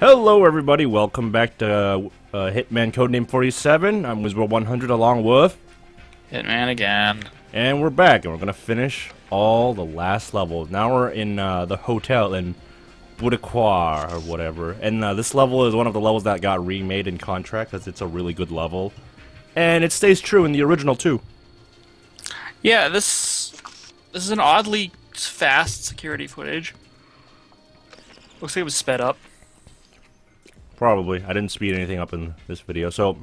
Hello everybody, welcome back to Hitman Codename 47. I'm Wiz&100 along with Hitman again. And we're back, and we're gonna finish all the last levels. Now we're in the hotel in Boudiquois or whatever. And this level is one of the levels that got remade in contract because it's a really good level. And it stays true in the original too. Yeah, this is an oddly fast security footage. Looks like it was sped up. Probably. I didn't speed anything up in this video. So,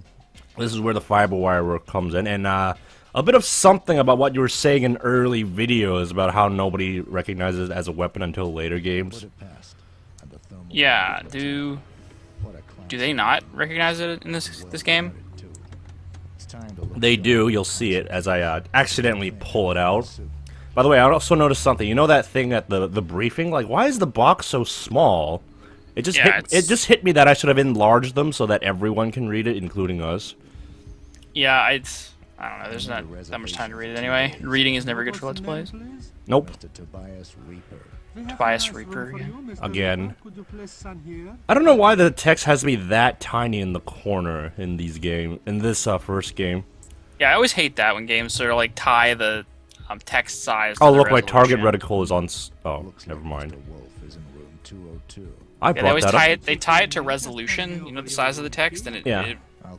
this is where the fiber wire work comes in. And a bit of something about what you were saying in early videos about how nobody recognizes it as a weapon until later games. Yeah, do they not recognize it in this game? They do. You'll see it as I accidentally pull it out. By the way, I also noticed something. You know that thing at the briefing? Like, why is the box so small? It just hit me that I should have enlarged them so that everyone can read it, including us. Yeah, I don't know. There's not that much time to read it anyway. Reading is never good for Let's Plays. Nope. Tobias Reaper, yeah. Again. I don't know why the text has to be that tiny in the corner in these games, in this first game. Yeah, I always hate that when games sort of like tie the text size to Oh, the look, my target resolution. reticle is on. Oh, never mind. I Yeah, brought they always that tie up. it. They tie it to resolution. You know, the size of the text, and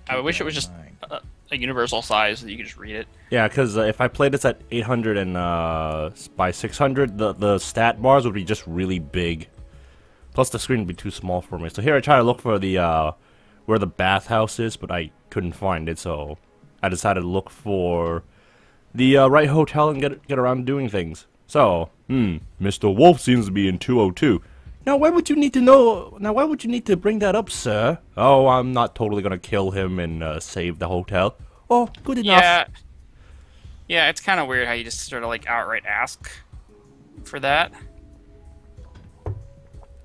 I wish it was just a universal size so that you could just read it. Yeah, because if I played this at 800 and by 600, the stat bars would be just really big. Plus, the screen would be too small for me. So here I try to look for the where the bathhouse is, but I couldn't find it. So I decided to look for the right hotel and get around doing things. So, Mr. Wolf seems to be in 202. Now, why would you need to know? Now, why would you need to bring that up, sir? Oh, I'm not totally gonna kill him and save the hotel. Oh, good enough. Yeah, it's kind of weird how you just sort of like outright ask for that.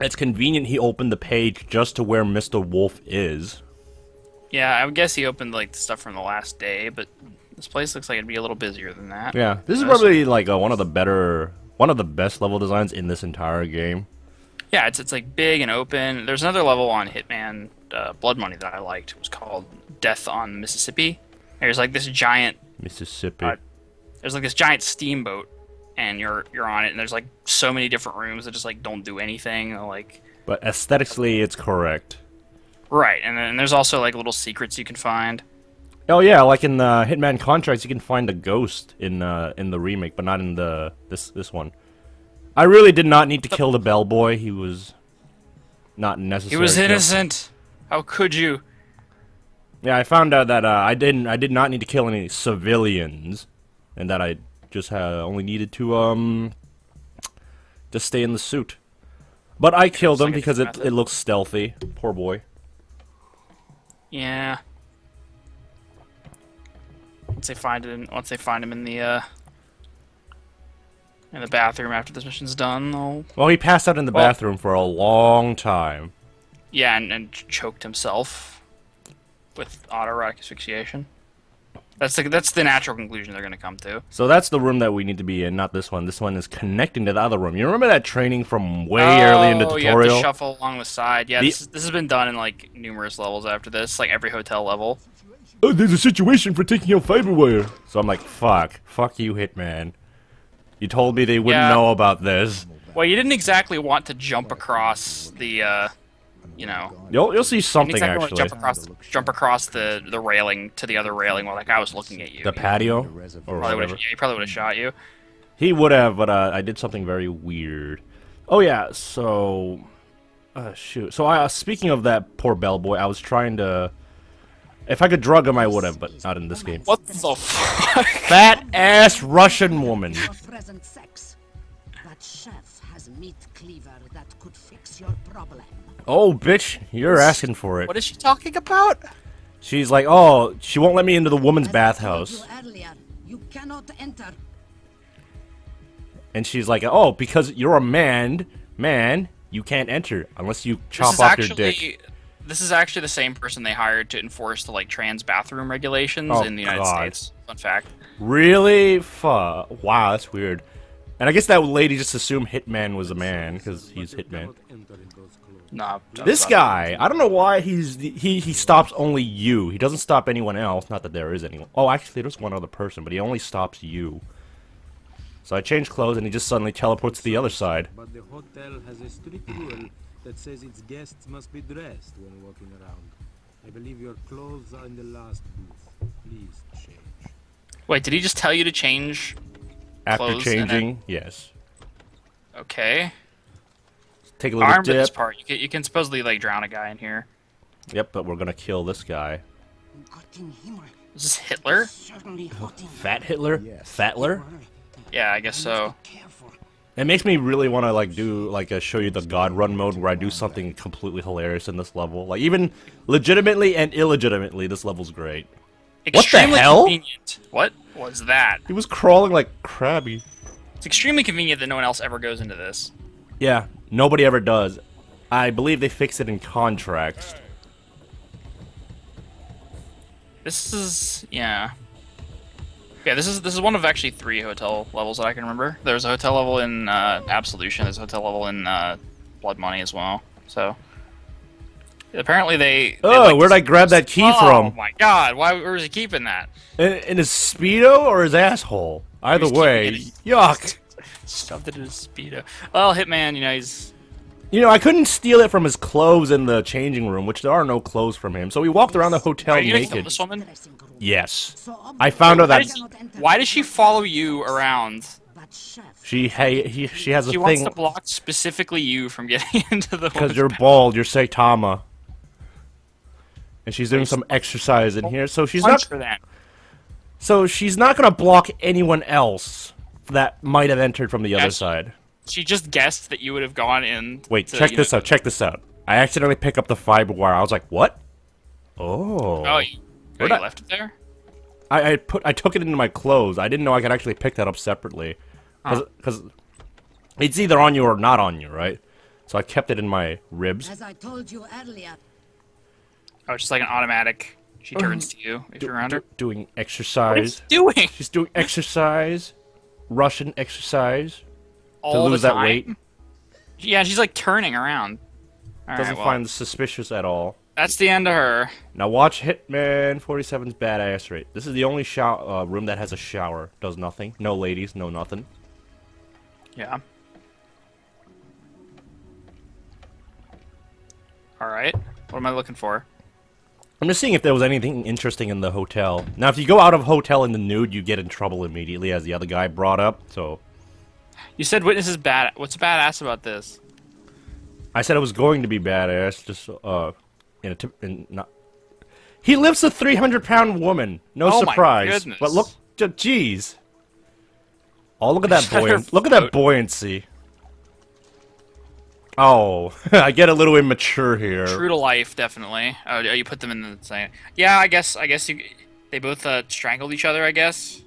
It's convenient he opened the page just to where Mr. Wolf is. Yeah, I would guess he opened like the stuff from the last day, but this place looks like it'd be a little busier than that. Yeah, this is probably like one of the best level designs in this entire game. Yeah, it's like big and open. There's another level on Hitman Blood Money that I liked. It was called Death on Mississippi. There's like this giant Mississippi. There's like this giant steamboat, and you're on it, and there's like so many different rooms that just like don't do anything. Like, but aesthetically, it's correct. Right, and then there's also like little secrets you can find. Oh yeah, like in the Hitman Contracts, you can find a ghost in the remake, but not in this one. I really did not need to kill the bellboy. He was not necessary. He was innocent. How could you? Yeah, I found out that I did not need to kill any civilians, and that I just only needed to just stay in the suit. But I killed him because it looks stealthy. Poor boy. Yeah. Once they find him in the bathroom after this mission's done, they'll... Well, he passed out in the bathroom for a long time. Yeah, and choked himself with autoerotic asphyxiation. That's the natural conclusion they're gonna come to. So that's the room that we need to be in, not this one. This one is connecting to the other room. You remember that training from way early in the tutorial? Oh, you have to shuffle along the side. Yeah, this has been done in like numerous levels after this, like every hotel level. Oh, there's a situation for taking out fiber wire. So I'm like, fuck you, Hitman. You told me they wouldn't know about this. Well, you didn't exactly want to jump across the, you know. You'll see something exactly actually. Jump across the railing to the other railing while that guy was looking at you. The patio, or whatever. He probably would have shot you. He would have, but I did something very weird. Oh yeah, so, shoot. So speaking of that poor bellboy, I was trying to. If I could drug him, I would have, but not in this game. What the fuck? Fat ass Russian woman. Present sex. That chef has meat cleaver that could fix your problem. Oh, bitch, you're asking for it. What is she talking about? She's like, oh, she won't let me into the woman's bathhouse. You cannot enter. And she's like, oh, because you're a man, you can't enter unless you chop off your dick. This is actually the same person they hired to enforce the like trans bathroom regulations in the United States. Fun fact. Really? Wow, that's weird. And I guess that lady just assumed Hitman was a man because he's Hitman. Nah. This guy, I don't know why he stops only you. He doesn't stop anyone else. Not that there is anyone. Oh, actually, there's one other person, but he only stops you. So I change clothes, and he just suddenly teleports to the other side. But the hotel has a strict rule that says its guests must be dressed when walking around. I believe your clothes are in the last booth. Please change. Wait, did he just tell you to change? After Clothes and changing, yes. Okay. Take a little Armed at this dip. part. You can supposedly like drown a guy in here. Yep, but we're gonna kill this guy. Is this Hitler? Fat Hitler? Fatler? Yeah, I guess so. It makes me really want to like do like show you the God Run mode where I do something completely hilarious in this level. Like even legitimately and illegitimately, this level's great. Extremely What the hell? Convenient. What was that? He was crawling like Krabby. It's extremely convenient that no one else ever goes into this. Yeah, nobody ever does. I believe they fixed it in contracts. This is yeah. Yeah, this is one of actually 3 hotel levels that I can remember. There's a hotel level in Absolution. There's a hotel level in Blood Money as well. So apparently they Oh, like where'd I grab that key Oh from? my God! Where was he keeping that? In his Speedo or his asshole? Either He's way, keeping it yuck. Stuffed it in his Speedo. Well, Hitman, you know, he's... You know, I couldn't steal it from his clothes in the changing room, which there are no clothes from him. So he walked around the hotel Are you gonna kill naked. this woman? Yes. I found out that Why does she follow you around? she has a She wants thing to block specifically you from getting into the because you're bald, you're Saitama. And she's doing some exercise in here, so she's punch not for that. so she's not going to block anyone else that might have entered from the other Yes. side. She just guessed that you would have gone in. Wait, to, check you this know- out. Check this out. I accidentally pick up the fiber wire. I was like, "What?" Oh. Oh, you Where'd I- left it there? I took it into my clothes. I didn't know I could actually pick that up separately, because it's either on you or not on you, right? So I kept it in my ribs. As I told you earlier, Oh, it's just like an automatic. She turns to you if you're around her. Doing What is exercise. she doing? She's doing exercise, Russian exercise All to lose the that time? weight. Yeah, she's like turning around. All Doesn't right, well, find suspicious at all. that's the end of her. Now watch Hitman 47's badass rate. This is the only room that has a shower. Does nothing. No ladies. No nothing. Yeah. All right. What am I looking for? I'm just seeing if there was anything interesting in the hotel. Now, if you go out of hotel in the nude, you get in trouble immediately, as the other guy brought up. So, You said witness is bad. What's badass about this? I said it was going to be badass. Just not. He lifts a 300-pound woman. No Oh my surprise. goodness. But look, jeez. Oh, look at that Let her Look at that float. buoyancy. Oh, I get a little immature here. True to life, definitely. Oh, you put them in the same. Yeah, I guess they both strangled each other. I guess.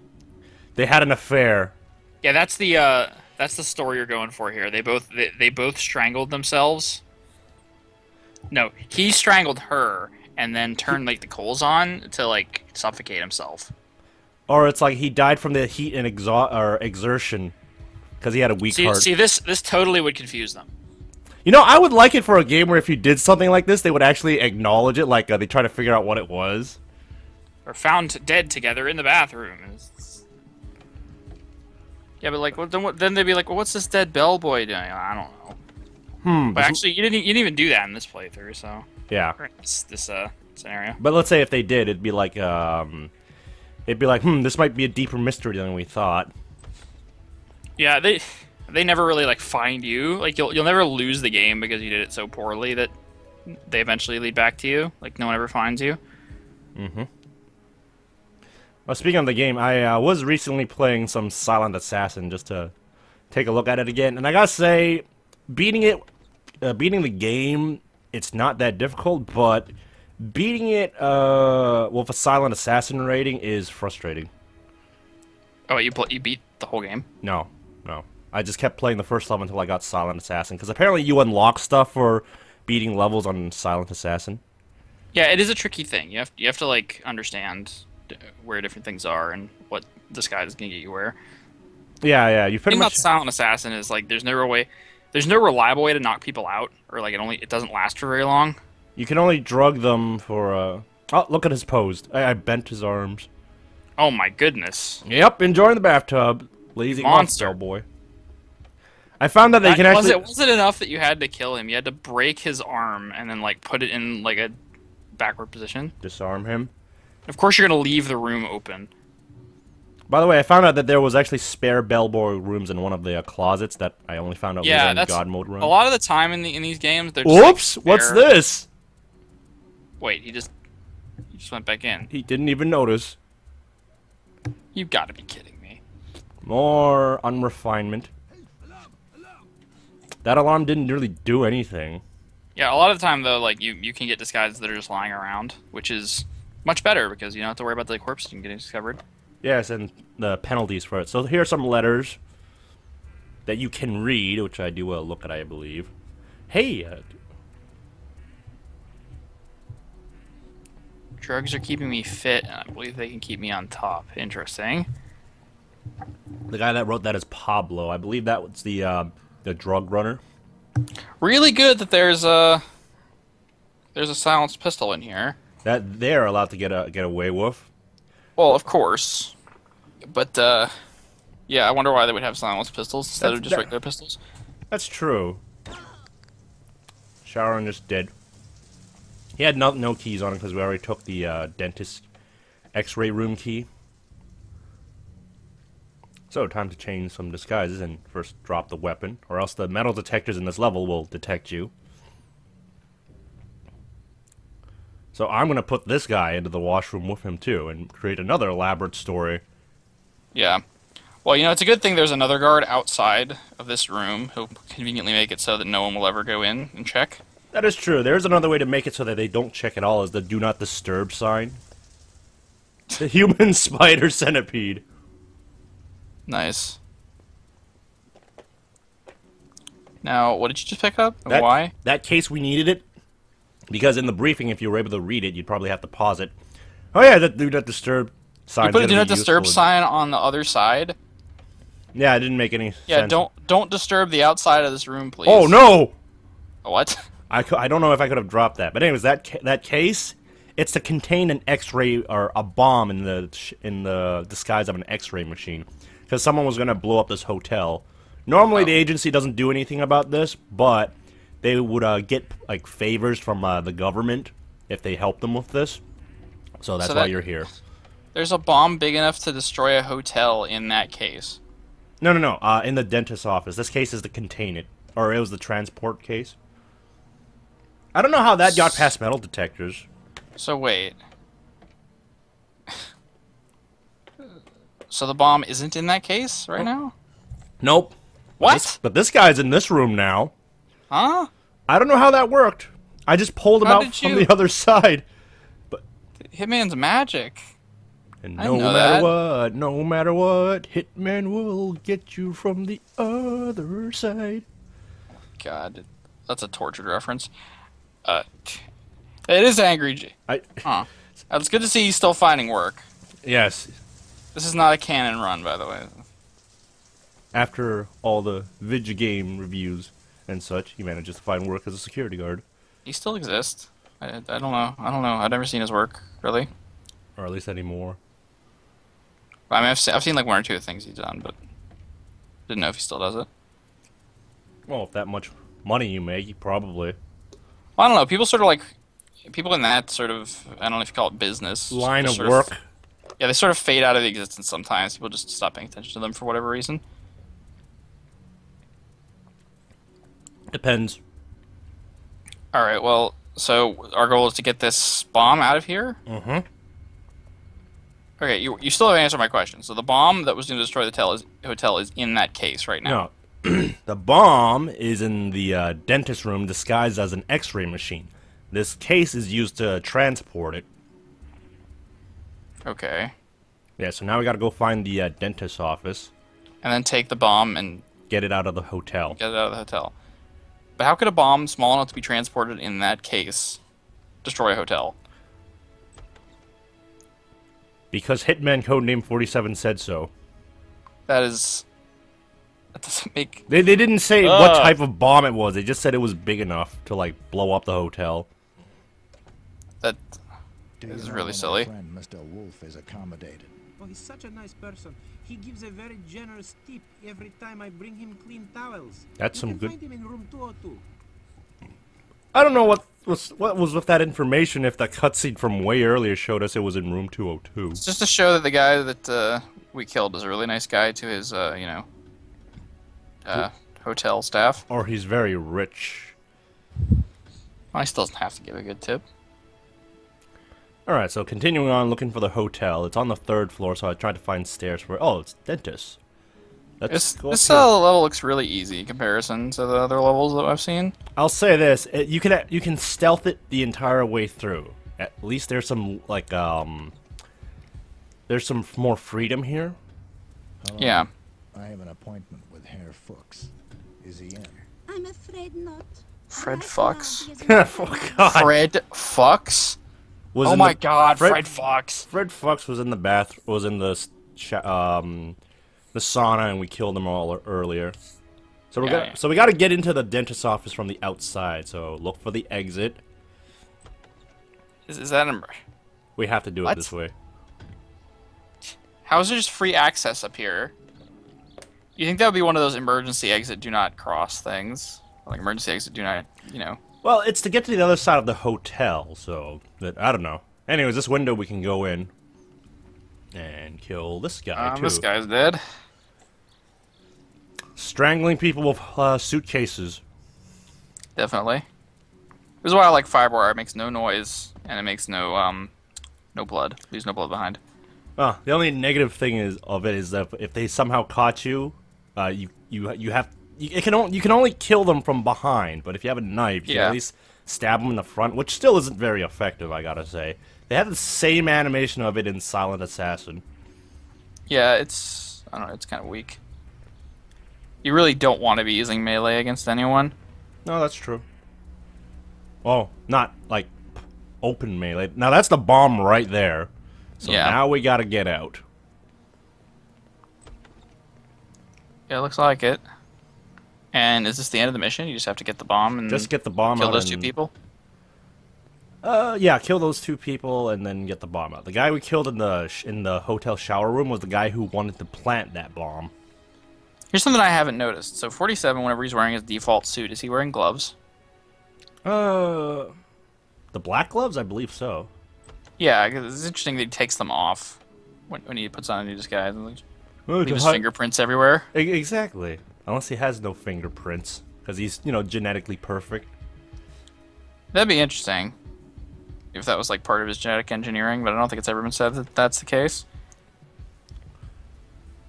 They had an affair. Yeah, that's the story you're going for here. They both strangled themselves. No, he strangled her and then turned like the coals on to like suffocate himself. Or it's like he died from the heat and exertion because he had a weak heart. See, this totally would confuse them. You know, I would like it for a game where if you did something like this, they would actually acknowledge it, like they try to figure out what it was. Or found dead together in the bathroom. Yeah, but like, then they'd be like, well, what's this dead bellboy doing? I don't know. But actually, you didn't even do that in this playthrough, so. Yeah. Or in this scenario. But let's say if they did, it'd be like, this might be a deeper mystery than we thought. Yeah, they never really like find you. Like you'll never lose the game because you did it so poorly that they eventually lead back to you. Like no one ever finds you. Mm-hmm. Well, speaking of the game, I was recently playing some Silent Assassin just to take a look at it again, and I gotta say, beating the game, it's not that difficult, but beating it with a Silent Assassin rating is frustrating. Oh, you beat the whole game? No. I just kept playing the first level until I got Silent Assassin, because apparently you unlock stuff for beating levels on Silent Assassin. Yeah, it is a tricky thing. You have to like understand where different things are and what disguise is gonna get you where. Yeah, you The pretty thing much. about Silent Assassin is like there's never a way. There's no reliable way to knock people out, or like it doesn't last for very long. You can only drug them for, Oh, look at his pose. I bent his arms. Oh my goodness. Yep, enjoying the bathtub. Lazy Monster boy. I found that they can actually... Was it enough that you had to kill him? You had to break his arm and then, like, put it in, like, a backward position? Disarm him. Of course you're gonna leave the room open. By the way, I found out that there was actually spare bellboy rooms in one of the closets that I only found out later in the God mode room. A lot of the time in these games, they're just, Whoops! like, What's this? Wait, he just went back in. He didn't even notice. You've got to be kidding me. More unrefinement. That alarm didn't really do anything. Yeah, a lot of the time, though, like, you can get disguises that are just lying around, which is much better, because you don't have to worry about the corpse getting discovered. Yes, and the penalties for it. So here are some letters that you can read, which I do look at, I believe. Hey! Drugs are keeping me fit, and I believe they can keep me on top. Interesting. The guy that wrote that is Pablo. I believe that was the drug runner. Really good that there's a silenced pistol in here. That they're allowed to get away with. Well, of course. But, yeah, I wonder why they would have silenced pistols instead of just regular pistols. That's true. Sharon just dead. He had no keys on him because we already took the dentist X-ray room key. So, time to change some disguises and first drop the weapon, or else the metal detectors in this level will detect you. So I'm gonna put this guy into the washroom with him too, and create another elaborate story. Yeah. Well, you know, it's a good thing there's another guard outside of this room who'll conveniently make it so that no one will ever go in and check. That is true. There's another way to make it so that they don't check at all, is the do not disturb sign. The human spider centipede. Nice. Now, what did you just pick up? And why? That case, we needed it. Because in the briefing, if you were able to read it, you'd probably have to pause it. Oh yeah, that do not disturb sign. You put a do not disturb sign on the other side? Yeah, it didn't make any sense. Yeah, don't disturb the outside of this room, please. Oh no! What? I don't know if I could have dropped that. But anyways, that case, it's to contain an X-ray or a bomb in the disguise of an X-ray machine. Because someone was going to blow up this hotel. Normally the agency doesn't do anything about this, but they would get like favors from the government if they help them with this. So that's why you're here. There's a bomb big enough to destroy a hotel in that case. No. In the dentist's office. This case is to contain it. Or it was the transport case. I don't know how that got past metal detectors. So wait. So the bomb isn't in that case right now? Nope. What? But this guy's in this room now. Huh? I don't know how that worked. I just pulled him out from the other side. But Hitman's magic. And no matter what, Hitman will get you from the other side. God, that's a tortured reference. It is Angry. Huh. It's good to see he's still finding work. Yes. This is not a canon run, by the way. After all the video game reviews and such, he manages to find work as a security guard. He still exists. I don't know. I've never seen his work, really. Or at least anymore. I mean, I've seen like one or two things he's done, but didn't know if he still does it. Well, if that much money you make, probably. Well, I don't know. People in that sort of, I don't know if you call it business. Line of work. Yeah, they sort of fade out of existence sometimes. People just stop paying attention to them for whatever reason. Depends. Alright, well, so our goal is to get this bomb out of here? Mm-hmm. Okay, you still haven't answered my question. So the bomb that was going to destroy the hotel is in that case right now. No. The bomb is in the dentist room disguised as an X-ray machine. This case is used to transport it. Okay. Yeah, so now we gotta go find the dentist's office. And then take the bomb and get it out of the hotel. Get it out of the hotel. But how could a bomb small enough to be transported in that case destroy a hotel? Because Hitman Codename 47 said so. That's That doesn't make... They didn't say what type of bomb it was. They just said it was big enough to, like, blow up the hotel. That is really silly. Friend Mr. Wolf is accommodated. Oh, he's such a nice person. He gives a very generous tip every time I bring him clean towels. That's You some can good... find him in room 202. I don't know what was with that information if that cutscene from way earlier showed us it was in room 202. It's just to show that the guy that we killed is a really nice guy to his, hotel staff. Or he's very rich. Well, he still doesn't have to give a good tip. Alright, so continuing on looking for the hotel. It's on the 3rd floor, so I tried to find stairs for... Oh, it's dentist. This go up here. level looks really easy in comparison to the other levels that I've seen. I'll say this: you can stealth it the entire way through. At least there's some like there's some more freedom here. Yeah. I have an appointment with Herr Fuchs. Is he in? I'm afraid not. Fred Right Fox. now, he is in Oh, God. Fred Fox? Was Oh in my the- god, Fred Fox. Fred Fox was in the the sauna, and we killed him all earlier. So we got to get into the dentist's office from the outside. So look for the exit. Is that We have to do it What? this way. how is there just free access up here? You think that would be one of those emergency exit do not cross things? Like emergency exit do not, Well, it's to get to the other side of the hotel, so I don't know. Anyways, this window we can go in and kill this guy too. This guy's dead. Strangling people with suitcases. Definitely. This is why I like fiberwire. It makes no noise and it makes no blood. Leaves no blood behind. The only negative thing of it is that if they somehow caught you, you can only kill them from behind. But if you have a knife, you can at least stab them in the front, which still isn't very effective, I gotta say. They have the same animation of it in Silent Assassin. Yeah, I don't know, it's kind of weak. You really don't want to be using melee against anyone. No, that's true. Oh, not like open melee. Now that's the bomb right there. So now we gotta get out. Yeah, it looks like it. And is this the end of the mission? You just have to get the bomb and Just get the bomb kill out those and- two people? Yeah, kill those 2 people and then get the bomb out. The guy we killed in the hotel shower room was the guy who wanted to plant that bomb. Here's something I haven't noticed. So 47, whenever he's wearing his default suit, is he wearing gloves? The black gloves, I believe so. Yeah, 'cause it's interesting that he takes them off when he puts on a new disguise. And like, Oh, leave his fingerprints everywhere. Exactly. Unless he has no fingerprints, because he's genetically perfect. That'd be interesting if that was like part of his genetic engineering, but I don't think it's ever been said that that's the case.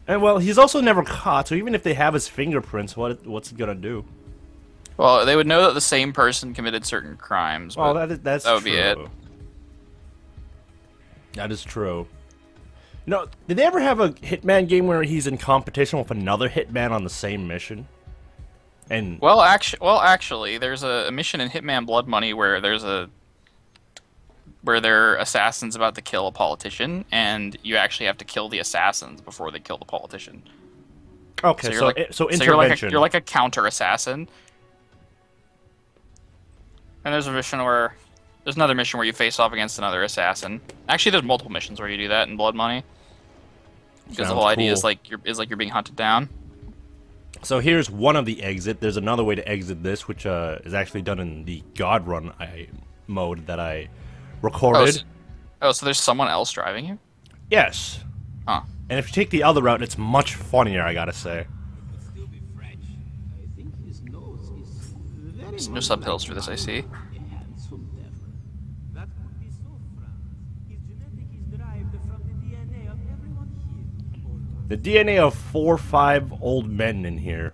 And well, he's also never caught, so even if they have his fingerprints, what's it gonna do? Well, they would know that the same person committed certain crimes. Well, But that's that would true. be it. That is true. Did they ever have a Hitman game where he's in competition with another Hitman on the same mission? And Well, actually, there's a mission in Hitman Blood Money where they're assassins about to kill a politician, and you actually have to kill the assassins before they kill the politician. okay, so you're intervention. you're like a counter assassin. And there's another mission where you face off against another assassin. Actually, there's multiple missions where you do that in Blood Money. Because the Sounds whole idea cool. is like you're being hunted down. So here's one of the exit. There's another way to exit this, which is actually done in the God Run mode that I recorded. So there's someone else driving you? Yes. Huh. And if you take the other route, it's much funnier, I gotta say. Still be French. I think his nose is very There's no subtitles for this, I see. a handsome devil. That could be so, Franz. His genetic is derived from the DNA of everyone here. Hold on. The DNA of 4 or 5 old men in here.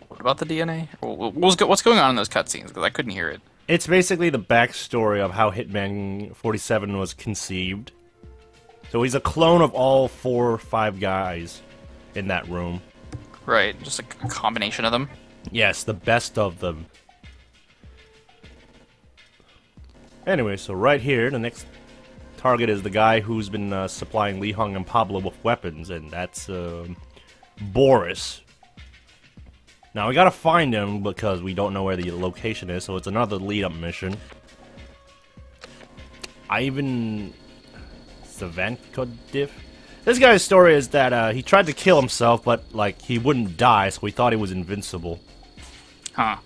What about the DNA? What's going on in those cutscenes? Because I couldn't hear it. It's basically the backstory of how Hitman 47 was conceived. So he's a clone of all 4 or 5 guys in that room. Right, just a combination of them. Yes, the best of them. Anyway, so right here, the next target is the guy who's been supplying Li Hung and Pablo with weapons, and that's Boris. Now we gotta find him because we don't know where the location is, so it's another lead-up mission. Ivan Savankodif. This guy's story is that he tried to kill himself, but like he wouldn't die, so he thought he was invincible. Huh.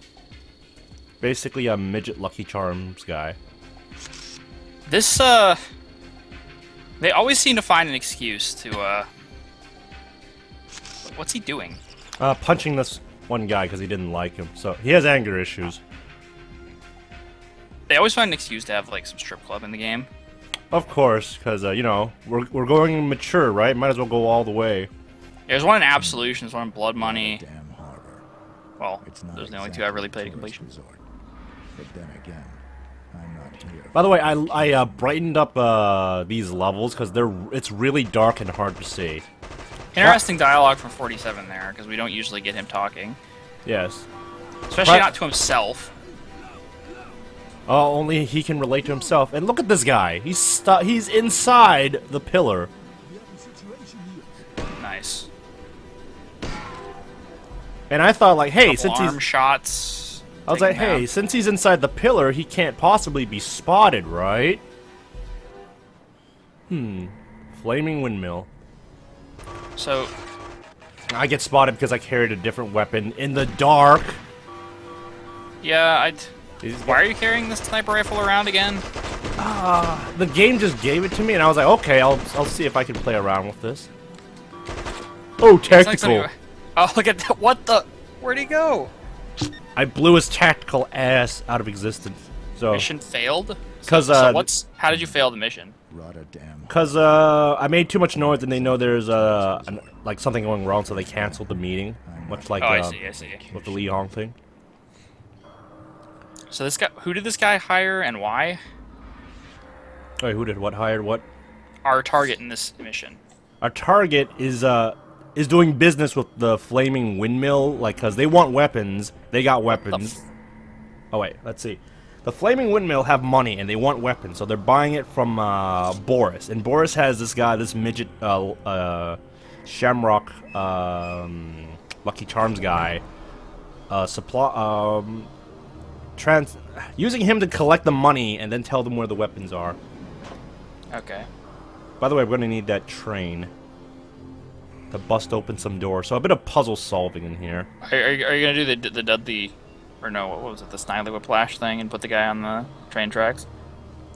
Basically a midget Lucky Charms guy. This, they always seem to find an excuse to, what's he doing? Punching this one guy because he didn't like him. So, he has anger issues. They always find an excuse to have, like, some strip club in the game. Of course, because, you know, we're going mature, right? Might as well go all the way. There's one in Absolution, there's one in Blood Money. Damn harbor. Well, It's not those are the only two exactly I've really played to a tourist completion. resort. But then again, I'm not here. By the way, I brightened up these levels because it's really dark and hard to see. Interesting dialogue from 47 there, because we don't usually get him talking. Yes. Especially not to himself. Oh, only he can relate to himself. And look at this guy. He's inside the pillar. Nice. And I thought, like, hey, Couple since arm he's... shots. I was take like, him hey, down. since he's inside the pillar, he can't possibly be spotted, right? Flaming windmill. So, I get spotted because I carried a different weapon in the dark. yeah, He's- why are you carrying this sniper rifle around again? The game just gave it to me, and I was like, okay, I'll see if I can play around with this. Oh, It's like tactical. something- Oh, look at that. What the? Where'd he go? I blew his tactical ass out of existence. So, Mission failed? because So how did you fail the mission? Rotterdam. I made too much noise, and they know there's like something going wrong, so they canceled the meeting, much like Oh, I see. with the Lee Hong thing. So this guy, who did this guy hire and why? Wait, who did what? Hired what? Our target in this mission. Our target is doing business with the flaming windmill, like, cause they want weapons. They got weapons. Oh wait, let's see. The flaming windmill have money and they want weapons, so they're buying it from Boris. And Boris has this guy, this midget, Shamrock, Lucky Charms guy, using him to collect the money and then tell them where the weapons are. Okay. By the way, we're gonna need that train to bust open some doors. So a bit of puzzle solving in here. Are you gonna do the Dudley, or no? What was it? The Snidely Whiplash thing, and put the guy on the train tracks?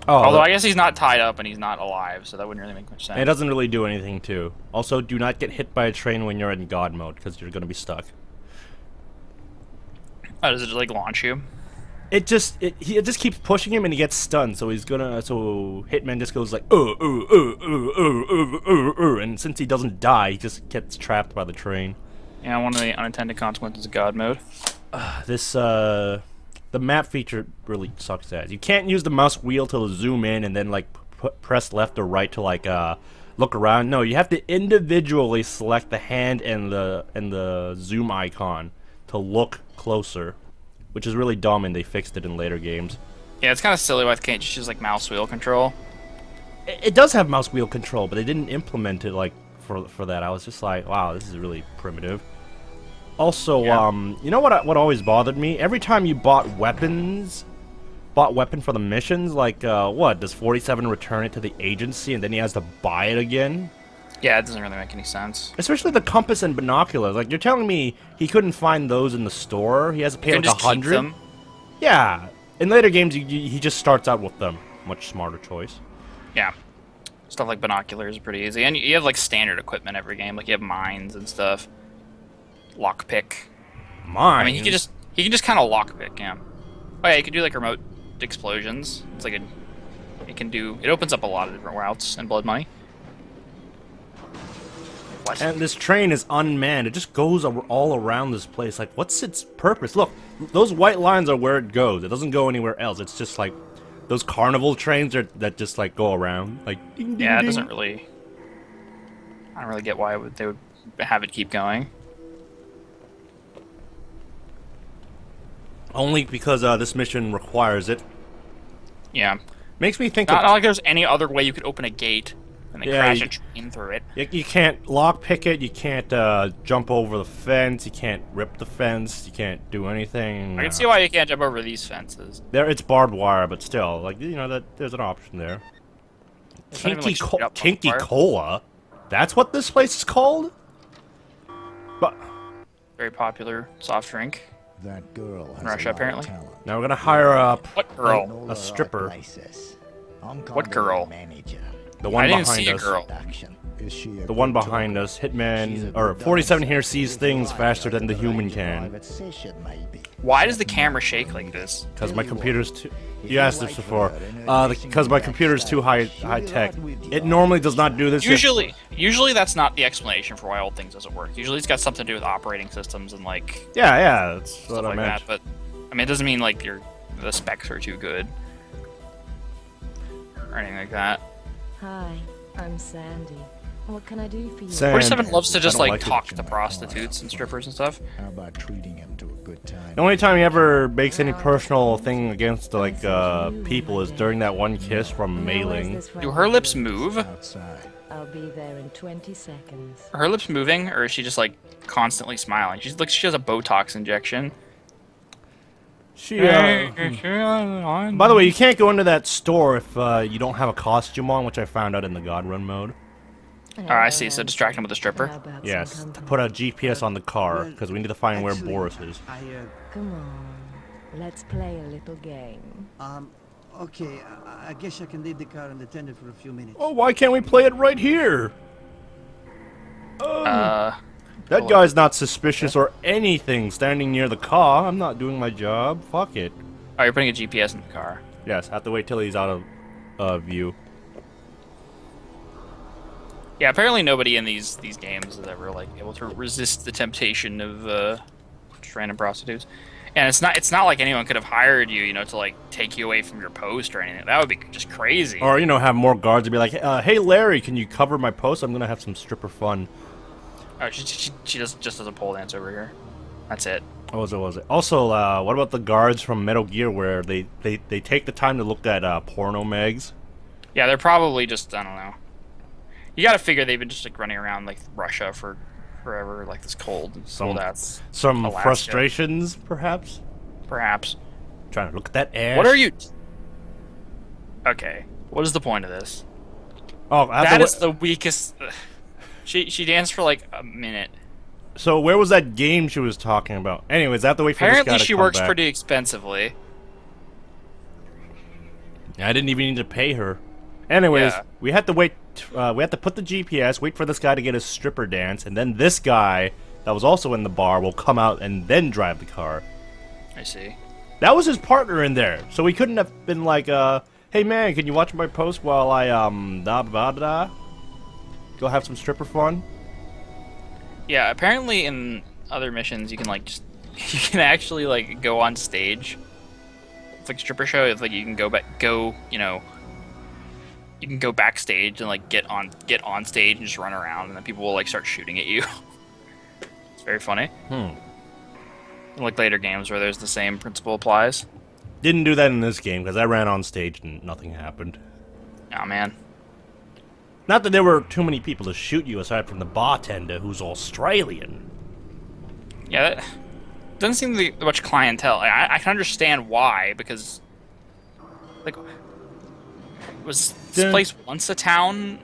Oh, Although I guess he's not tied up and he's not alive, so that wouldn't really make much sense. it doesn't really do anything too. Also, do not get hit by a train when you're in God mode, because you're gonna be stuck. Oh, does it like launch you? It just keeps pushing him and he gets stunned. So Hitman just goes like and since he doesn't die, he just gets trapped by the train. Yeah, one of the unintended consequences of God mode. The map feature really sucks ass. You can't use the mouse wheel to zoom in and then like press left or right to like look around. No, you have to individually select the hand and the zoom icon to look closer, which is really dumb, and they fixed it in later games. Yeah, it's kind of silly why they can't just use like mouse wheel control. It does have mouse wheel control, but they didn't implement it like for that. I was just like, wow, this is really primitive. Also, Yeah. you know what always bothered me? Every time you bought weapon for the missions, like what does 47 return it to the agency and then he has to buy it again? Yeah, it doesn't really make any sense. Especially the compass and binoculars. Like, you're telling me he couldn't find those in the store? He has to pay You like can just keep 100? them. Yeah. In later games, he just starts out with them. Much smarter choice. Yeah. Stuff like binoculars is pretty easy. And you have like standard equipment every game. Like you have mines and stuff. Lockpick. Mine. I mean, he can just kind of lockpick, yeah. Oh yeah, you can do like remote explosions. It's like it opens up a lot of different routes in Blood Money. What? And this train is unmanned. It just goes all around this place. Like, what's its purpose? Look, those white lines are where it goes. It doesn't go anywhere else. It's just like those carnival trains that just like go around. Like, ding, ding, Yeah, it ding. doesn't really. I don't really get why they would have it keep going. Only because this mission requires it. Yeah. Makes me think Not of... like there's any other way you could open a gate. and they Yeah, crash you- a train through it. You can't lockpick it, you can't jump over the fence, you can't rip the fence, you can't do anything. I can see why you can't jump over these fences. There, it's barbed wire, but still, like, you know, that there's an option there. It's not even, like, straight up Kinky barbed wire. Cola? That's what this place is called? But Very popular soft drink. That girl has Russia, a lot apparently. of talent. now we're gonna hire What girl? Know a the stripper. right places. I'm What calling girl? the manager. the one I didn't behind see a us. girl. Action. Is she a The one good behind talker? us, She's a Hitman, good or 47 dancer. here sees things faster than the human can. Private session, maybe. Why does the camera shake like this? Because my computer's too... You asked this before. Because my computer's too high tech. It normally does not do this. Usually that's not the explanation for why old things doesn't work. Usually it's got something to do with operating systems and like Yeah, that's stuff what I like meant. that. But I mean, it doesn't mean like the specs are too good or anything like that. Hi, I'm Sandy. What can I do for you? Sam- 47 loves to I just don't like like it. talk to prostitutes and strippers and stuff. How about treating him to a good time? The only time he ever makes any personal thing against like people is during that one kiss from Now, where's mailing. this Do right her lips here? move? Outside. I'll be there in 20 seconds. Are her lips moving, or is she just like constantly smiling? She looks. She has a Botox injection. She. By the way, you can't go into that store if you don't have a costume on, which I found out in the God Run mode. I see. So distract him with a stripper. How about some Yes, to company? put a GPS on the car because we need to find where Boris is. Come on, let's play a little game. Okay, I guess I can leave the car unattended for a few minutes. Oh, why can't we play it right here? That guy's not suspicious or anything standing near the car. I'm not doing my job. Fuck it. Oh, you're putting a GPS in the car. Yes, have to wait till he's out of view. Yeah, apparently nobody in these games is ever like able to resist the temptation of just random prostitutes. And it's not like anyone could have hired you, you know, to like take you away from your post or anything. That would be just crazy. Or, you know, have more guards and be like, hey, Larry, can you cover my post? I'm going to have some stripper fun. Oh, she just does a pole dance over here. That's it. What was it? Also, what about the guards from Metal Gear where they take the time to look at porno mags? Yeah, they're probably just, I don't know. You gotta figure they've been just like running around like Russia for forever, like this cold ass. Some Alaska. frustrations, perhaps? Perhaps. Trying to look at that ass. What are you? Okay. What is the point of this? Oh, That is the weakest. She danced for like a minute. So where was that game she was talking about? Anyways, I have to wait for this guy Apparently to she come works back. pretty expensively. I didn't even need to pay her. Anyways, Yeah. we had to wait. We had to put the GPS, wait for this guy to get his stripper dance, and then this guy that was also in the bar will come out and then drive the car. I see. That was his partner in there, so he couldn't have been like, "Hey man, can you watch my post while I go have some stripper fun?" Yeah, apparently in other missions you can like just you can actually like go on stage. It's like a stripper show. It's like you can you can go backstage and like get on stage and just run around, and then people will like start shooting at you. It's very funny. Like later games where there's the same principle applies. Didn't do that in this game because I ran on stage and nothing happened. Oh man. Not that there were too many people to shoot you aside from the bartender who's Australian. Yeah, that doesn't seem to be much clientele. I can understand why, because like was this place once a town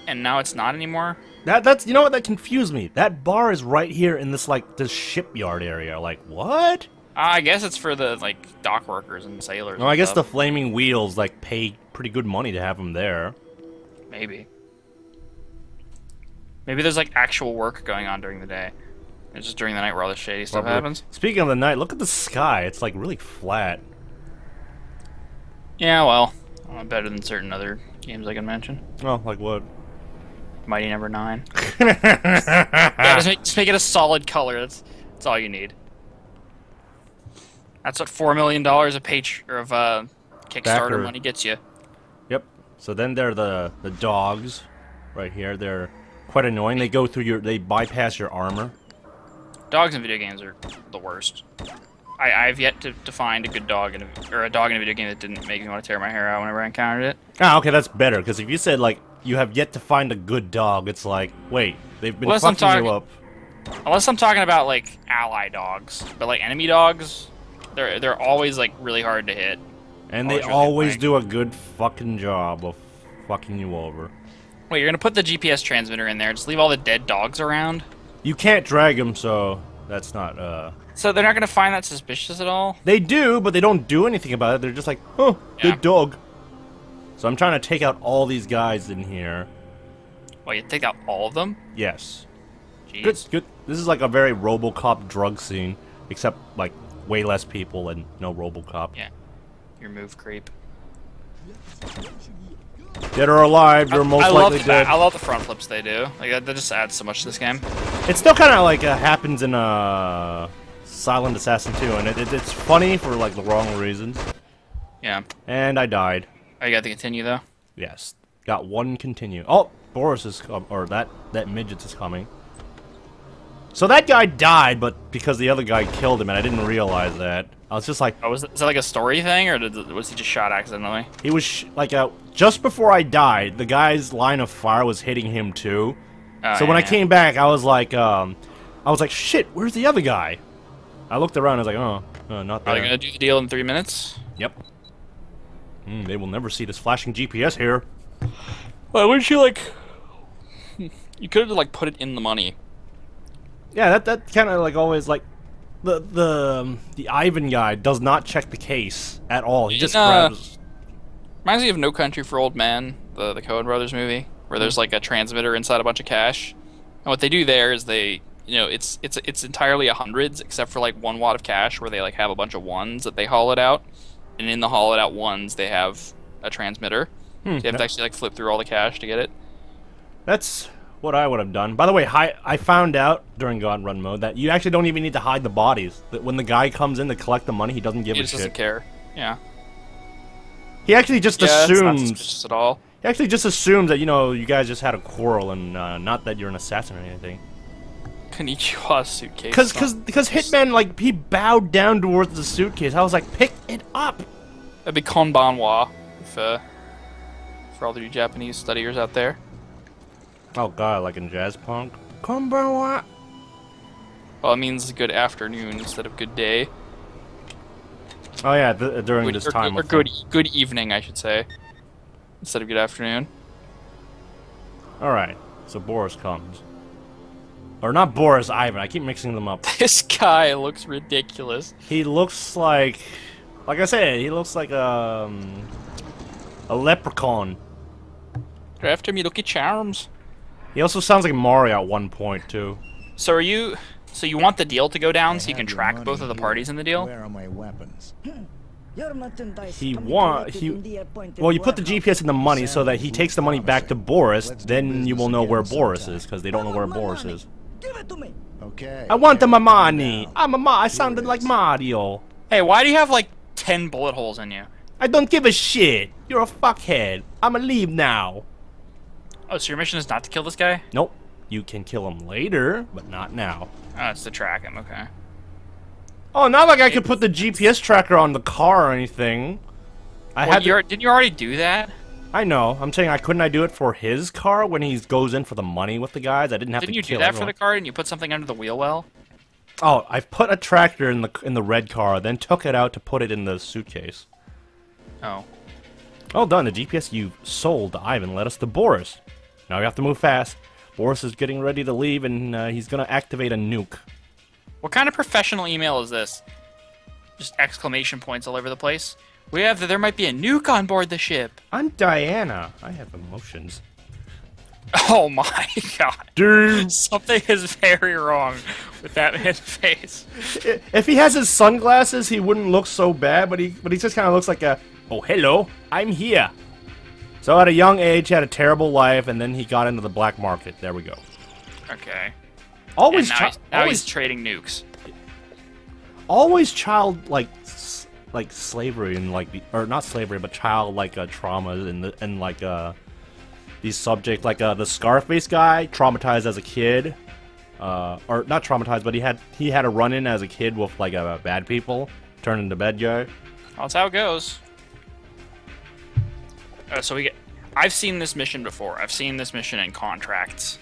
and now it's not anymore? That's you know what, that confused me. That bar is right here in this this shipyard area. Like what? I guess it's for the like dock workers and sailors. Well, I and guess the stuff. flaming wheels like pay pretty good money to have them there. Maybe there's like actual work going on during the day. It's just during the night where all this shady stuff happens. Speaking of the night, look at the sky. It's like really flat. Yeah, well, better than certain other games I can mention. Oh, like what? Mighty Number 9. Yeah, just make it a solid color. That's all you need. That's what $4 million of Kickstarter Backer. money gets you. Yep. So then there are the dogs, right here. They're quite annoying. They go through they bypass your armor. Dogs in video games are the worst. I've yet to find a good dog or a dog in a video game that didn't make me want to tear my hair out whenever I encountered it. Ah, okay, that's better. Because if you said like you have yet to find a good dog. It's like, wait, they've been Unless I'm fucking you up. Unless I'm talking about like ally dogs, but like enemy dogs, they're always like really hard to hit. And they always do a good fucking job of fucking you over. Wait, you're gonna put the GPS transmitter in there? Just leave all the dead dogs around? You can't drag them, so that's not, So they're not gonna find that suspicious at all? They do, but they don't do anything about it. They're just like, oh, good dog. So I'm trying to take out all these guys in here. Well, you take out all of them? Yes. Jeez. Good, good. This is like a very RoboCop drug scene, except like way less people and no RoboCop. Yeah. Your move creep. Dead or alive, you're most likely dead. I love the front flips they do. Like that just adds so much to this game. It still kind of like happens in Silent Assassin 2, and it's funny for like the wrong reasons. Yeah. And I died. Oh, you got to continue though. Yes. Got one continue. Oh, Boris is or that midget is coming. So that guy died, but because the other guy killed him, and I didn't realize that. I was just like, oh, is that like a story thing, or was he just shot accidentally? He was like just before I died, the guy's line of fire was hitting him too. So when I came back, I was like, shit, where's the other guy? I looked around, I was like, oh, not there. Are they gonna do the deal in 3 minutes? Yep. They will never see this flashing GPS here. Why wouldn't you like? You could have like put it in the money. Yeah, that kind of like always like the Ivan guy does not check the case at all. He just grabs. Reminds me of No Country for Old Men, the Coen Brothers movie, where there's like a transmitter inside a bunch of cash, and what they do there is they, it's entirely hundreds except for like 1 watt of cash, where they like have a bunch of ones that they haul it out, and in the haul it out ones they have a transmitter. So you have to actually like flip through all the cash to get it. That's what I would have done. By the way, I found out during God Run mode that you actually don't even need to hide the bodies. That when the guy comes in to collect the money, he doesn't give a shit. He just doesn't care. Yeah. He actually just assumes. It's not suspicious at all. He actually just assumes that you guys just had a quarrel and not that you're an assassin or anything. Konnichiwa suitcase. Because Hitman, like, he bowed down towards the suitcase. I was like, pick it up. That'd be konbanwa for all the Japanese studiers out there. Oh god, like in jazz punk. Konbanwa. Well, it means good afternoon instead of good day. Oh yeah, during this time. Or good evening, I should say, instead of good afternoon. All right, so Boris comes, or not Boris, Ivan. I keep mixing them up. This guy looks ridiculous. He looks like I said, he looks like a leprechaun. Go after me, Lucky Charms. He also sounds like Mario at one point too. So you want the deal to go down so you can track both of the parties in the deal? Where are my weapons? Well, you put the GPS in the money so that he takes the money back to Boris, then you will know where Boris is, because they don't know where Boris is. Okay. I want the money. I sounded like Mario. Hey, why do you have like 10 bullet holes in you? I don't give a shit. You're a fuckhead. I'ma leave now. Oh, so your mission is not to kill this guy? Nope. You can kill him later, but not now. Oh, it's to track him, okay. Oh, not like I could put the GPS tracker on the car or anything. Didn't you already do that? I know. I'm saying couldn't I do it for his car when he goes in for the money with the guys? I didn't have to kill Didn't you do that for the car and you put something under the wheel well? Oh, I put a tractor in the red car, then took it out to put it in the suitcase. Oh. Well done. The GPS you sold to Ivan led us to Boris. Now we have to move fast. Boris is getting ready to leave, and he's gonna activate a nuke. What kind of professional email is this? Just exclamation points all over the place. There might be a nuke on board the ship. I'm Diana. I have emotions. Oh my god. Dude. Something is very wrong with that man's face. If he has his sunglasses, he wouldn't look so bad, but he just kind of looks like a, oh, hello, I'm here. So at a young age, he had a terrible life, and then he got into the black market. There we go. Okay. Always, now he's trading nukes. Always child like slavery and or not slavery, but child traumas and these subjects the Scarface guy, traumatized as a kid, or not traumatized, but he had a run-in as a kid with bad people, turned into bad guy. Well, that's how it goes. So we get. I've seen this mission before. I've seen this mission in contracts,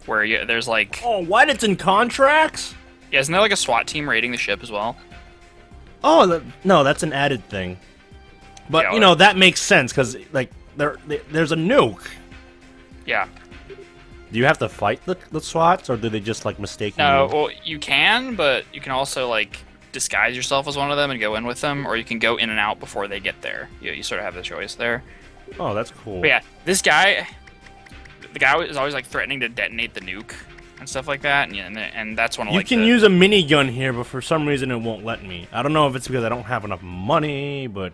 where there's like... Oh, what? It's in contracts? Yeah, isn't there like a SWAT team raiding the ship as well? Oh, no, that's an added thing. But, Yeah, you know, that makes sense, because, like, there's a nuke. Yeah. Do you have to fight the SWATs, or do they just, like, mistake No, you? well, you can, but you can also, like, disguise yourself as one of them and go in with them, or you can go in and out before they get there. You sort of have the choice there. Oh, that's cool. But yeah, this guy, the guy is always, like, threatening to detonate the nuke and stuff like that, and that's one of, You like, can use a minigun here, but for some reason it won't let me. I don't know if it's because I don't have enough money, but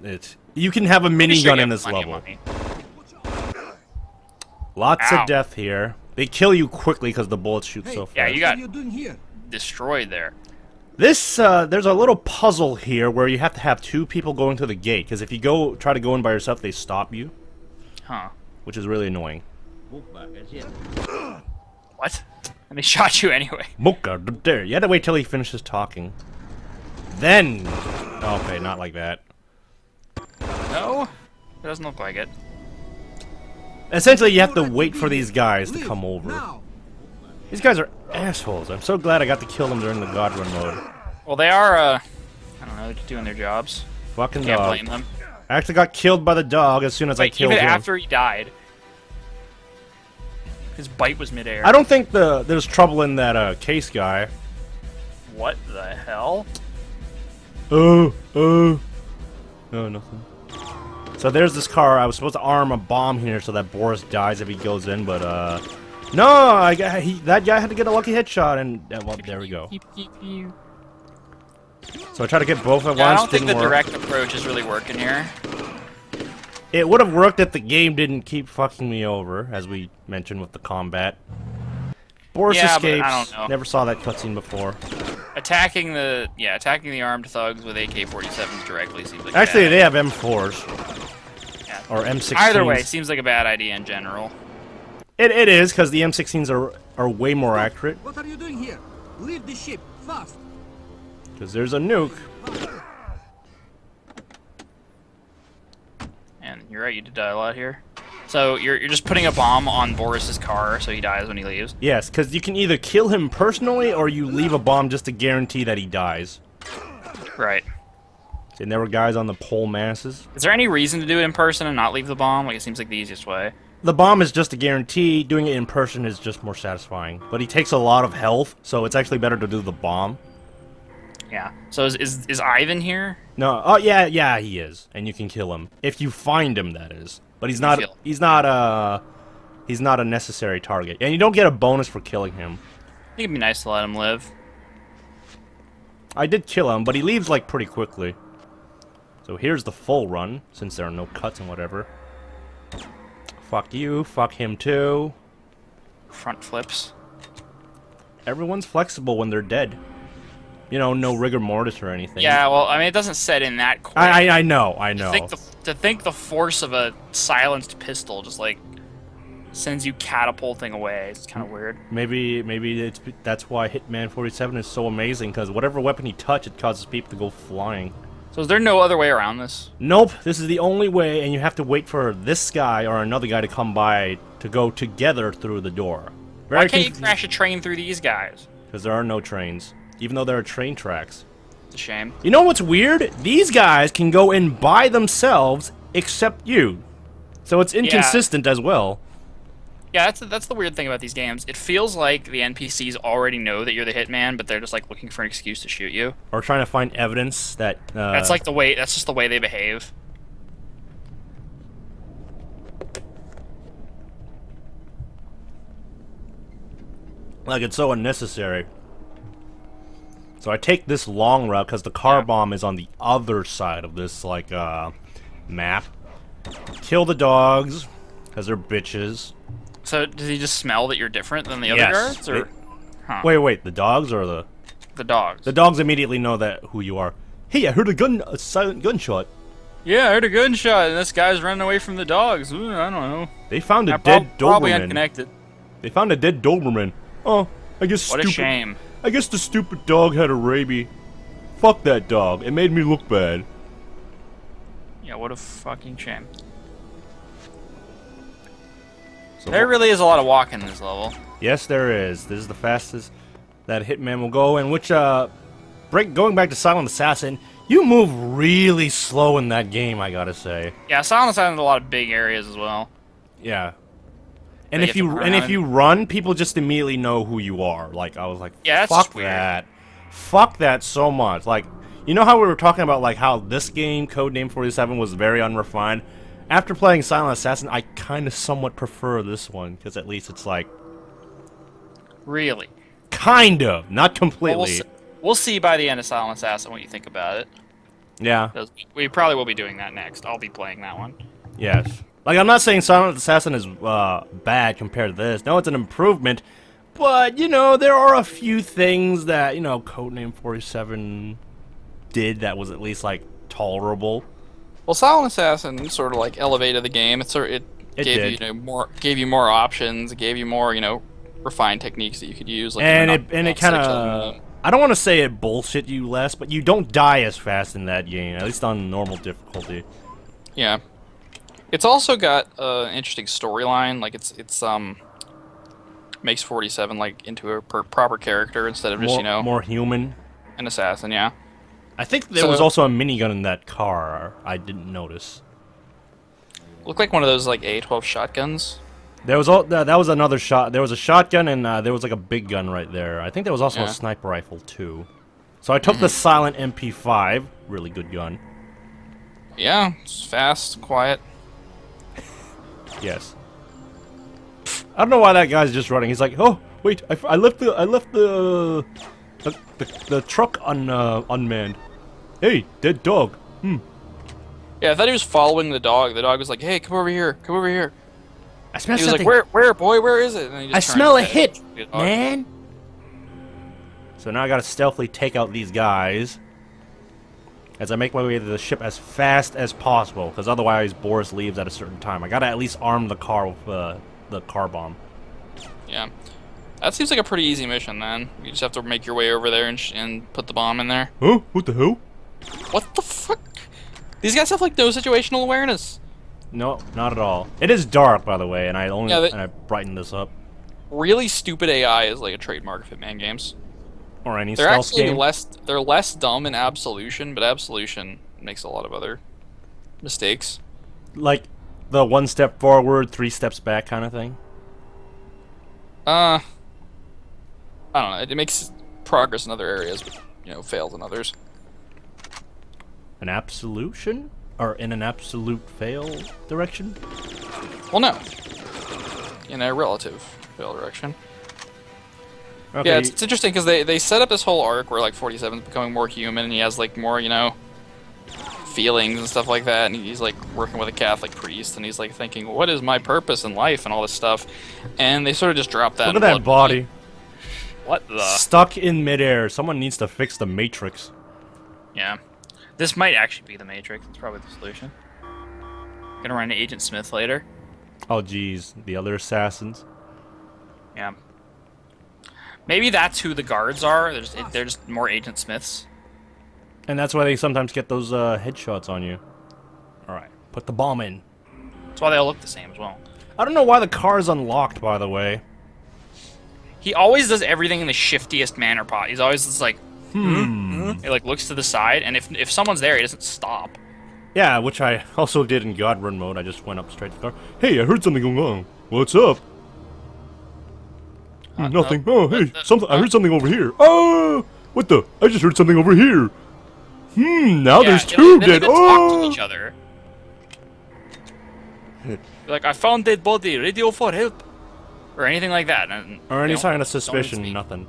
it's... You can have a minigun in this level. Lots Ow. of death here. They kill you quickly because the bullets shoot so fast. Yeah, you got What are you doing here? destroyed there. This, there's a little puzzle here where you have to have two people going to the gate, because if you try to go in by yourself, they stop you, Huh. which is really annoying. What? And they shot you anyway. Mocha, there. You had to wait till he finishes talking. Then... Okay, not like that. No? It doesn't look like it. Essentially, you have to wait for these guys to come over. Now. These guys are assholes. I'm so glad I got to kill them during the God Run mode. Well, they are, I don't know, they're doing their jobs. Fucking Can't dog. blame them. I actually got killed by the dog as soon as I Wait, killed even him. after he died. His bite was midair. I don't think there's trouble in that case guy. What the hell? No, nothing. So there's this car. I was supposed to arm a bomb here so that Boris dies if he goes in, but no, that guy had to get a lucky headshot, and well, there we go. So I tried to get both at Yeah, I once. don't think Didn't the work. direct approach is really working here. It would have worked if the game didn't keep fucking me over, as we mentioned with the combat. Boris Yeah, but I escapes. don't know. Never saw that cutscene before. Attacking the armed thugs with AK-47s directly seems like Actually, a they bad have M4s. Yeah. Or M16s. Either way, seems like a bad idea in general. It is, because the M16s are way more accurate. What are you doing here? Leave the ship, fast! Because there's a nuke. And you're right, you did die a lot here. So you're just putting a bomb on Boris's car so he dies when he leaves? Yes, because you can either kill him personally or you leave a bomb just to guarantee that he dies. Right. And there were guys on the pole masses. Is there any reason to do it in person and not leave the bomb? Like, it seems like the easiest way. The bomb is just a guarantee. Doing it in person is just more satisfying. But he takes a lot of health, so it's actually better to do the bomb. Yeah. So is Ivan here? No, oh yeah, he is, and you can kill him if you find him. That is, but he's not a necessary target, and you don't get a bonus for killing him. I think it'd be nice to let him live. I did kill him, but he leaves like pretty quickly. So here's the full run, since there are no cuts and whatever. Fuck you, fuck him too. Front flips. Everyone's flexible when they're dead. You know, no rigor mortis or anything. Yeah, well, I mean, it doesn't set in that quick. I know. To think the force of a silenced pistol just, like, sends you catapulting away. It's kind of weird. Maybe that's why Hitman 47 is so amazing, because whatever weapon you touch, it causes people to go flying. So is there no other way around this? Nope, this is the only way, and you have to wait for this guy or another guy to come by to go together through the door. Why can't you crash a train through these guys? Because there are no trains, even though there are train tracks. It's a shame. You know what's weird? These guys can go in by themselves, except you. So it's inconsistent as well. Yeah, that's the weird thing about these games. It feels like the NPCs already know that you're the hitman, but they're just like looking for an excuse to shoot you. Or trying to find evidence that... that's like the way. That's just the way they behave. Like, it's so unnecessary. So I take this long route, because the car bomb is on the other side of this, like, map. Kill the dogs, because they're bitches. So does he just smell that you're different than the other guards? Or... Huh. Wait, the dogs or the... The dogs. The dogs immediately know that who you are. Hey, I heard a silent gunshot. Yeah, I heard a gunshot, and this guy's running away from the dogs. Ooh, I don't know. They found a dead Probably Doberman. unconnected. They found a dead Doberman. Oh, I guess What a shame. I guess the stupid dog had a rabies. Fuck that dog. It made me look bad. Yeah, what a fucking shame. So There really is a lot of walking in this level. yes, there is. This is the fastest that Hitman will go, and which going back to Silent Assassin, you move really slow in that game, I gotta say. Yeah, Silent Assassin has a lot of big areas as well. Yeah. And That if you you have to and if run. you run, people just immediately know who you are. Like I was like, Yeah, that's fuck just weird. that. Fuck that so much. Like, you know how we were talking about like how this game, Codename 47, was very unrefined? After playing Silent Assassin, I kind of somewhat prefer this one, because at least it's like... Really. Kind of, not completely. Well, we'll see by the end of Silent Assassin what you think about it. Yeah, 'Cause we probably will be doing that next. I'll be playing that one. yes. Like, I'm not saying Silent Assassin is bad compared to this. No, it's an improvement. But, you know, there are a few things that, you know, Codename 47 did that was at least, like, tolerable. Well, Silent Assassin sort of like elevated the game. It gave did. you, gave you more options. It gave you more, refined techniques that you could use. Like And you're not it kind section. of... I don't want to say it bullshit you less, but you don't die as fast in that game, at least on normal difficulty. Yeah. It's also got an interesting storyline. Like it's makes 47 like into a proper character instead of just More human. an assassin. Yeah. I think there was also a minigun in that car. I didn't notice. Looked like one of those like A12 shotguns. There was that was another shot. There was a shotgun and there was like a big gun right there. I think there was also a sniper rifle too. So I took the silent MP5, really good gun. Yeah, it's fast, quiet. Yes. I don't know why that guy's just running. He's like, oh wait, I left the truck unmanned. Hey, dead dog. Yeah, I thought he was following the dog. The dog was like, "Hey, come over here, come over here." I smell He was something. like, "Where, boy? Where is it?" And he just I turned smell a his head hit, and the dog- man. So now I gotta stealthily take out these guys as I make my way to the ship as fast as possible, because otherwise Boris leaves at a certain time. I gotta at least arm the car with the car bomb. Yeah, that seems like a pretty easy mission. Then you just have to make your way over there and put the bomb in there. Huh? What the hell? What the fuck? These guys have like no situational awareness. No, not at all. It is dark, by the way, and I brightened this up. Really stupid AI is like a trademark of Hitman games. Or any They're stealth actually game. they're less dumb in Absolution, but Absolution makes a lot of other mistakes. Like the 1 step forward, 3 steps back kind of thing. I don't know. It makes progress in other areas, but fails in others. An absolution? Or in an absolute fail direction? Well, no. In a relative fail direction. Okay. Yeah, it's interesting because they set up this whole arc where like 47 is becoming more human and he has like more feelings and stuff like that, and he's like working with a Catholic priest and he's like thinking, what is my purpose in life and all this stuff, and they sort of just drop that. Look at that body. What the? Stuck in midair. Someone needs to fix the Matrix. Yeah, this might actually be the Matrix. It's probably the solution. Gonna run into Agent Smith later. Oh geez, the other assassins. Yeah. Maybe that's who the guards are. They're just more Agent Smiths. And that's why they sometimes get those headshots on you. Alright, put the bomb in. That's why they all look the same as well. I don't know why the car is unlocked, by the way. He always does everything in the shiftiest manner pot. He's always just like, He like looks to the side, and if someone's there, he doesn't stop. Yeah, which I also did in God Run mode. I just went up straight to the car. Hey, I heard something going on. What's up? Nothing. Oh, hey, something. I heard something over here. Oh, what the? I just heard something over here. Now there's two then dead. they talk to Oh. each other. Like, I found dead body. Radio for help, or anything like that. And, Or any you know, sign of don't suspicion? speak. Nothing.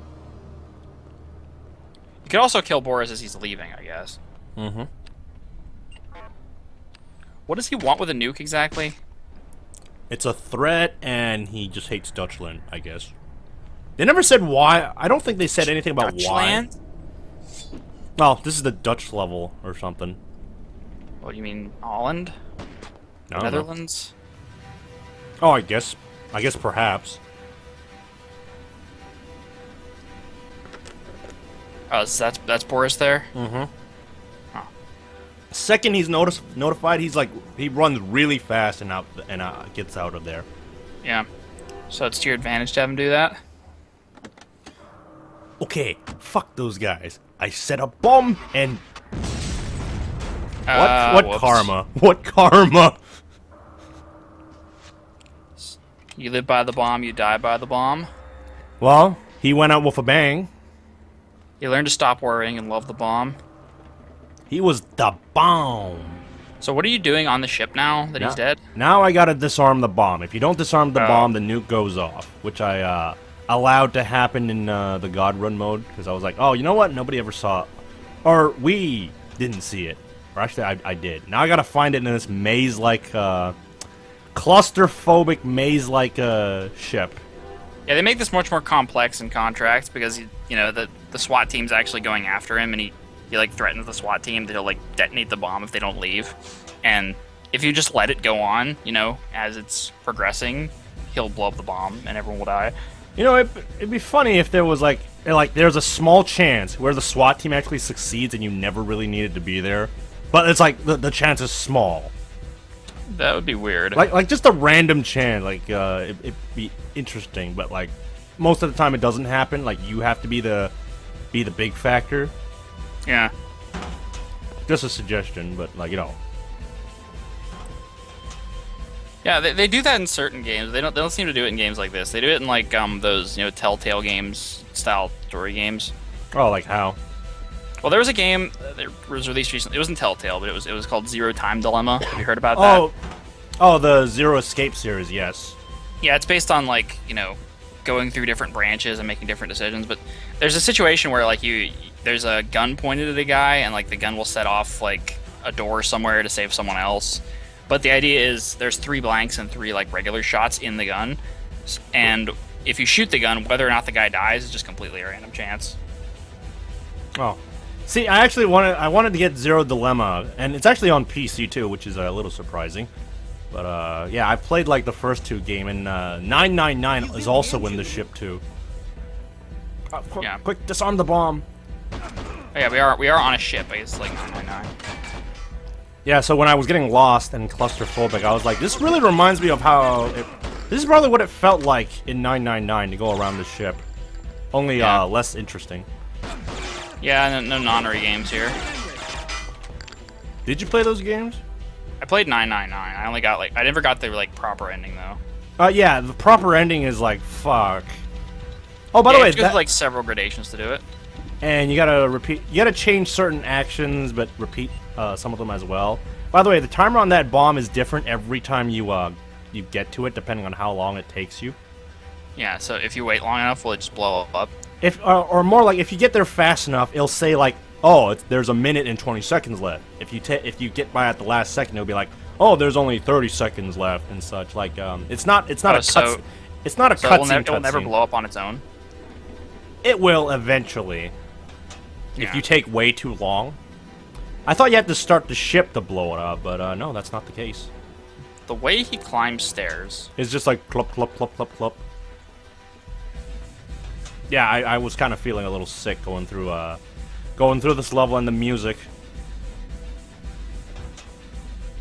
You could also kill Boris as he's leaving, I guess. Mm-hmm. What does he want with a nuke exactly? It's a threat, and he just hates Dutchland, I guess. They never said why. I don't think they said anything about Dutchland? why. Well, this is the Dutch level or something. What do you mean, Holland? I don't know. Netherlands? Oh, I guess perhaps. Oh, that's Boris there? Mm-hmm. Second he's notified, he runs really fast and gets out of there. Yeah. So it's to your advantage to have him do that? Okay, fuck those guys. I set a bomb and... What Whoops. karma? What karma? You live by the bomb, you die by the bomb. Well, he went out with a bang. You learn to stop worrying and love the bomb. He was the bomb. So what are you doing on the ship now that he's dead? Now I gotta disarm the bomb. If you don't disarm the bomb, the nuke goes off, which I allowed to happen in the God Run mode, because I was like, oh, you know what? Nobody ever saw it. Or we didn't see it. Or actually, I did. Now I gotta find it in this maze-like, claustrophobic maze-like ship. Yeah, they make this much more complex in Contract because, you know, the SWAT team's actually going after him, and he like threatens the SWAT team that he'll like detonate the bomb if they don't leave. And if you just let it go on, you know, as it's progressing, he'll blow up the bomb and everyone will die. You know, it'd be funny if there was like there's a small chance where the SWAT team actually succeeds and you never really needed to be there, but it's like the chance is small. That would be weird. Like just a random chance. Like it'd be interesting, but like most of the time it doesn't happen. Like you have to be the big factor. Yeah. Just a suggestion, but like, you know. Yeah, they do that in certain games. They don't seem to do it in games like this. They do it in like those, you know, Telltale games style story games. Oh, like how? Well, there was a game that was released recently. It wasn't Telltale, but it was called Zero Time Dilemma. Have you heard about that? Oh, the Zero Escape series, yes. Yeah, it's based on like, you know, going through different branches and making different decisions. But there's a situation where like there's a gun pointed at a guy, and like the gun will set off like a door somewhere to save someone else. But the idea is there's 3 blanks and 3 like regular shots in the gun, and if you shoot the gun, whether or not the guy dies is just completely a random chance. Oh, see, I actually wanted to get Zero Dilemma, and it's actually on PC too, which is a little surprising. But yeah, I played like the first 2 game, and 999 is also in the ship too. Yeah. Quick, disarm the bomb. Oh, yeah, we are on a ship. I guess like 999. Yeah, so when I was getting lost and claustrophobic, I was like, this really reminds me of how this is probably what it felt like in 999 to go around the ship. Only less interesting. Yeah, no nonary games here. Did you play those games? I played 999. I only got I never got the like proper ending though. Yeah, the proper ending is like fuck. Oh, by the way, there's like several gradations to do it. And you gotta repeat. You gotta change certain actions, but repeat some of them as well. By the way, the timer on that bomb is different every time you get to it, depending on how long it takes you. Yeah, so if you wait long enough, will it just blow up? If or more like if you get there fast enough, it'll say like, oh, there's a minute and 20 seconds left. If you get by at the last second, it'll be like, oh, there's only 30 seconds left and such. Like it's not a cut. It's not a cutscene. It will never blow up on its own. It will eventually. Yeah. If you take way too long. I thought you had to start the ship to blow it up, but no, that's not the case. The way he climbs stairs. It's just like clop, clop, clop, clop, clop. Yeah, I was kind of feeling a little sick going through this level and the music.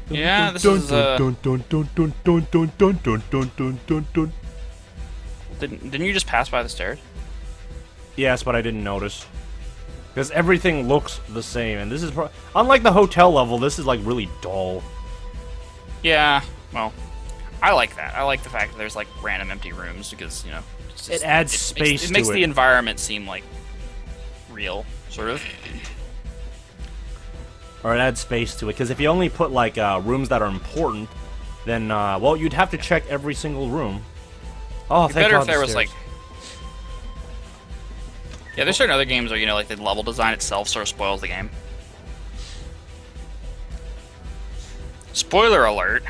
Yeah, this is Didn't you just pass by the stairs? Yes, but I didn't notice. Because everything looks the same, and this is unlike the hotel level. This is like really dull. Yeah, well, I like that. I like the fact that there's like random empty rooms because, you know, it adds space to it. It makes the environment seem like real, sort of. Or it adds space to it, because if you only put like rooms that are important, then well, you'd have to check every single room. Oh, thank God, if there was like. Yeah, there's certain other games where, you know, like the level design itself sort of spoils the game. Spoiler alert.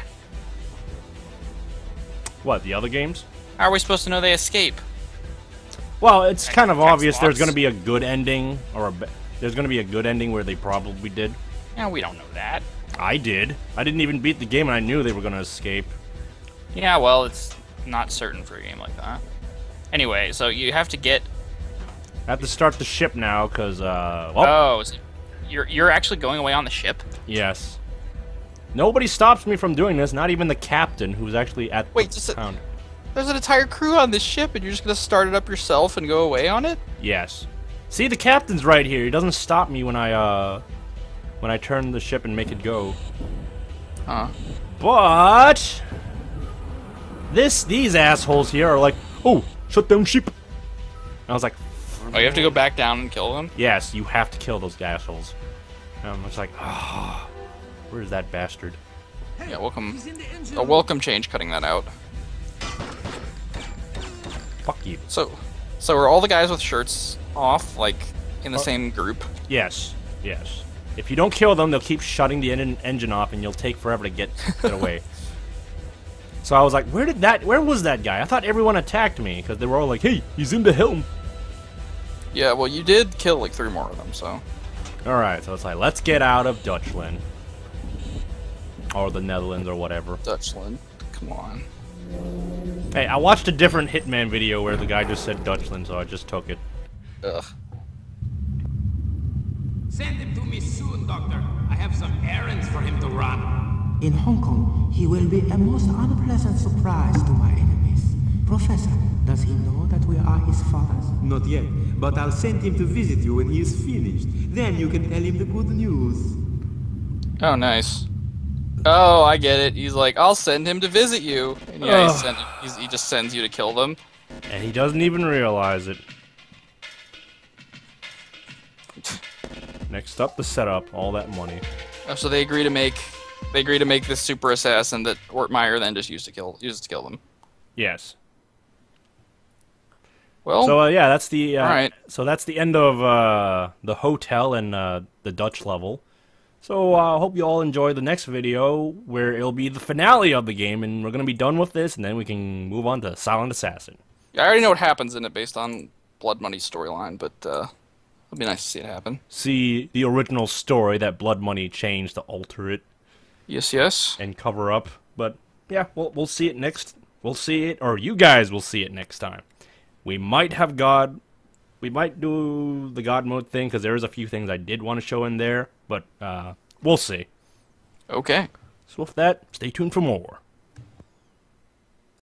What, the other games? How are we supposed to know they escape? Well, it's kind of obvious Xbox. there's going to be a good ending, or there's going to be a good ending where they probably did. Yeah, we don't know that. I did. I didn't even beat the game and I knew they were going to escape. Yeah, well, it's not certain for a game like that. Anyway, so you have to get... I have to start the ship now, because, well... Oh, so you're actually going away on the ship? Yes. Nobody stops me from doing this, not even the captain, who's actually at the town. There's an entire crew on this ship, and you're just gonna start it up yourself and go away on it? Yes. See, the captain's right here. He doesn't stop me when I turn the ship and make it go. Huh. But these assholes here are like, oh, shut down ship. And I was like, Oh, you have to go back down and kill them? yes, you have to kill those assholes. And I was like, ah, where's that bastard? Yeah, welcome. A welcome change cutting that out. Fuck you. So are all the guys with shirts off, like, in the same group? Yes, yes. If you don't kill them, they'll keep shutting the engine off, and you'll take forever to get away. So I was like, where was that guy? I thought everyone attacked me, because they were all like, hey, he's in the helm. Yeah, well, you did kill, like, 3 more of them, so... Alright, so it's like, let's get out of Dutchland. Or the Netherlands, or whatever. Dutchland. Come on. Hey, I watched a different Hitman video where the guy just said Dutchland, so I just took it. Ugh. Send him to me soon, Doctor. I have some errands for him to run. In Hong Kong, he will be a most unpleasant surprise to my enemies. Professor, does he know that we are his fathers? Not yet, but I'll send him to visit you when he is finished. Then you can tell him the good news. Oh, nice. Oh, I get it. He's like, I'll send him to visit you. And yeah, he just sends you to kill them. And he doesn't even realize it. Next up, the setup. All that money. Oh, so they agree to make this super assassin that Ortmeyer then just uses to kill them. Yes. Well, so yeah, that's the all right. So that's the end of the hotel and the Dutch level. So I hope you all enjoy the next video where it'll be the finale of the game, and we're gonna be done with this, and then we can move on to Silent Assassin. Yeah, I already know what happens in it based on Blood Money's storyline, but it'll be nice to see it happen. See the original story that Blood Money changed to alter it. Yes, yes. And cover up, but yeah, we'll see it next. We'll see it, or you guys will see it next time. We might have God. We might do the God mode thing, because there's a few things I did want to show in there, but we'll see. Okay. So with that, stay tuned for more.